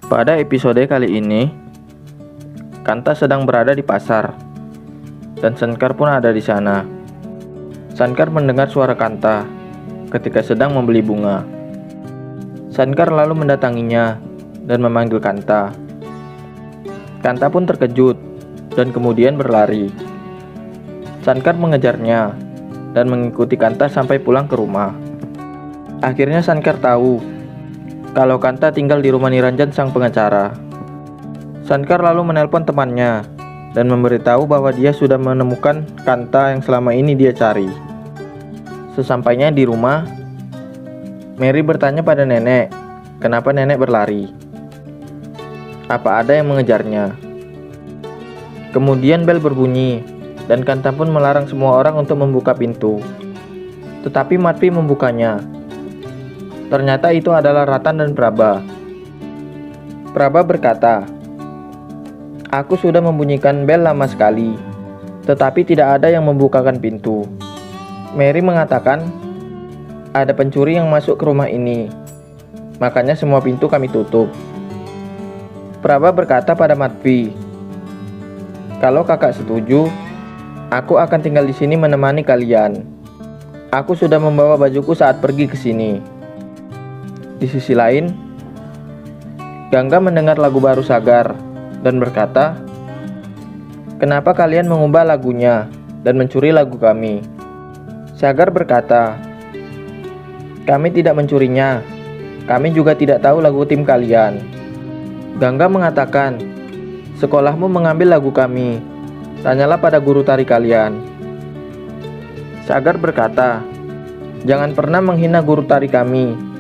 Pada episode kali ini, Kanta sedang berada di pasar, dan Sankar pun ada di sana. Sankar mendengar suara Kanta ketika sedang membeli bunga. Sankar lalu mendatanginya dan memanggil Kanta. Kanta pun terkejut dan kemudian berlari. Sankar mengejarnya dan mengikuti Kanta sampai pulang ke rumah. Akhirnya Sankar tahu kalau Kanta tinggal di rumah Niranjan sang pengacara. Sankar lalu menelpon temannya dan memberitahu bahwa dia sudah menemukan Kanta yang selama ini dia cari. Sesampainya di rumah, Mary bertanya pada nenek, kenapa nenek berlari? Apa ada yang mengejarnya? Kemudian bel berbunyi dan Kanta pun melarang semua orang untuk membuka pintu. Tetapi Matvi membukanya. Ternyata itu adalah Ratan dan Praba. Praba berkata, "Aku sudah membunyikan bel lama sekali, tetapi tidak ada yang membukakan pintu." Mary mengatakan, "Ada pencuri yang masuk ke rumah ini, makanya semua pintu kami tutup." Praba berkata pada Matvi, "Kalau kakak setuju, aku akan tinggal di sini menemani kalian. Aku sudah membawa bajuku saat pergi ke sini." Di sisi lain, Gangga mendengar lagu baru Sagar dan berkata, "Kenapa kalian mengubah lagunya dan mencuri lagu kami?" Sagar berkata, "Kami tidak mencurinya. Kami juga tidak tahu lagu tim kalian." Gangga mengatakan, "Sekolahmu mengambil lagu kami. Tanyalah pada guru tari kalian." Sagar berkata, "Jangan pernah menghina guru tari kami."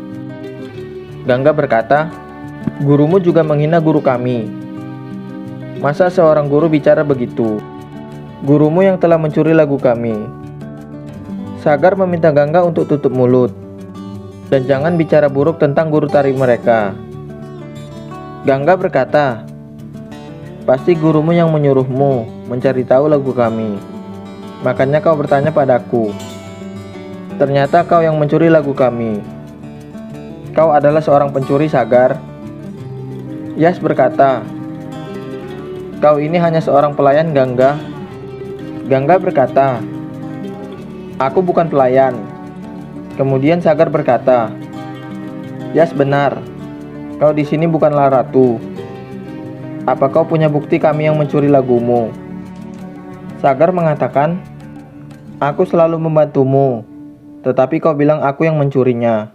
Gangga berkata, "Gurumu juga menghina guru kami. Masa seorang guru bicara begitu? Gurumu yang telah mencuri lagu kami." Sagar meminta Gangga untuk tutup mulut dan jangan bicara buruk tentang guru tari mereka. Gangga berkata, "Pasti gurumu yang menyuruhmu mencari tahu lagu kami. Makanya kau bertanya padaku. Ternyata kau yang mencuri lagu kami. Kau adalah seorang pencuri, Sagar." Yas berkata, "Kau ini hanya seorang pelayan, Gangga." Gangga berkata, "Aku bukan pelayan." Kemudian Sagar berkata, "Yas benar, kau di sini bukanlah ratu. Apa kau punya bukti kami yang mencuri lagumu?" Sagar mengatakan, "Aku selalu membantumu, tetapi kau bilang aku yang mencurinya.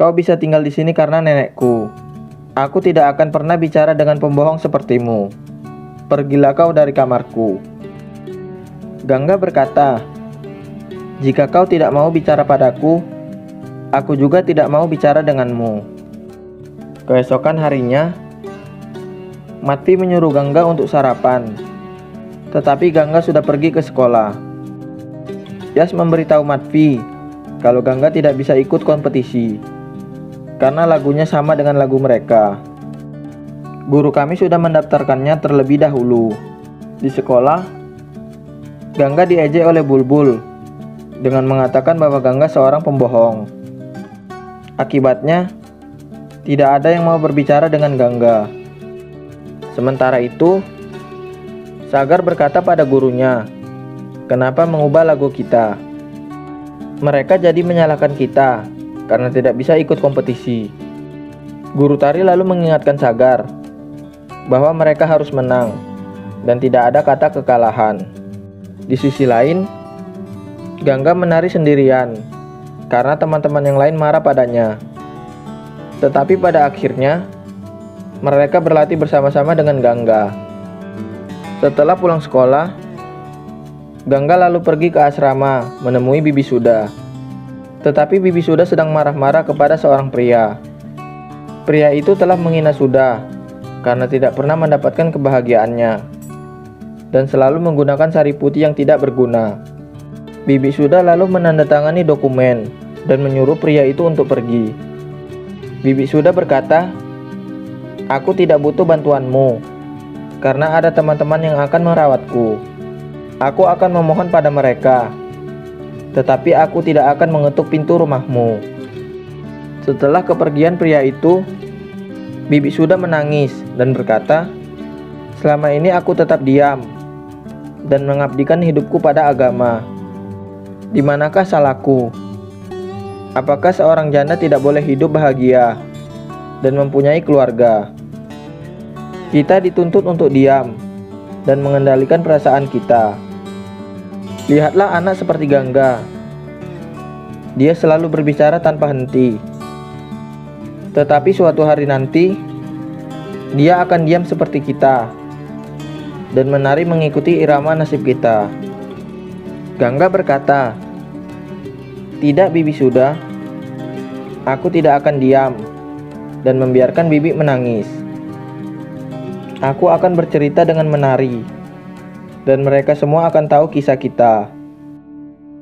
Kau bisa tinggal di sini karena nenekku. Aku tidak akan pernah bicara dengan pembohong sepertimu. Pergilah kau dari kamarku." Gangga berkata, "Jika kau tidak mau bicara padaku, aku juga tidak mau bicara denganmu." Keesokan harinya, Matvi menyuruh Gangga untuk sarapan, tetapi Gangga sudah pergi ke sekolah. Yas memberitahu Matvi kalau Gangga tidak bisa ikut kompetisi karena lagunya sama dengan lagu mereka. "Guru kami sudah mendaftarkannya terlebih dahulu." Di sekolah, Gangga diejek oleh Bulbul dengan mengatakan bahwa Gangga seorang pembohong. Akibatnya, tidak ada yang mau berbicara dengan Gangga. Sementara itu, Sagar berkata pada gurunya, "Kenapa mengubah lagu kita? Mereka jadi menyalahkan kita karena tidak bisa ikut kompetisi." Guru tari lalu mengingatkan Sagar bahwa mereka harus menang dan tidak ada kata kekalahan. Di sisi lain, Gangga menari sendirian karena teman-teman yang lain marah padanya. Tetapi pada akhirnya, mereka berlatih bersama-sama dengan Gangga. Setelah pulang sekolah, Gangga lalu pergi ke asrama menemui Bibi Suda. Tetapi Bibi Suda sedang marah-marah kepada seorang pria. Pria itu telah menghina Suda karena tidak pernah mendapatkan kebahagiaannya dan selalu menggunakan sari putih yang tidak berguna. Bibi Suda lalu menandatangani dokumen dan menyuruh pria itu untuk pergi. Bibi Suda berkata, "Aku tidak butuh bantuanmu karena ada teman-teman yang akan merawatku." Aku akan memohon pada mereka, tetapi aku tidak akan mengetuk pintu rumahmu. Setelah kepergian pria itu, Bibi Suda menangis dan berkata, selama ini aku tetap diam dan mengabdikan hidupku pada agama. Di manakah salahku? Apakah seorang janda tidak boleh hidup bahagia dan mempunyai keluarga? Kita dituntut untuk diam dan mengendalikan perasaan kita. Lihatlah anak seperti Gangga. Dia selalu berbicara tanpa henti. Tetapi suatu hari nanti, dia akan diam seperti kita dan menari mengikuti irama nasib kita. Gangga berkata, tidak Bibi Suda, aku tidak akan diam dan membiarkan Bibi menangis. Aku akan bercerita dengan menari, dan mereka semua akan tahu kisah kita.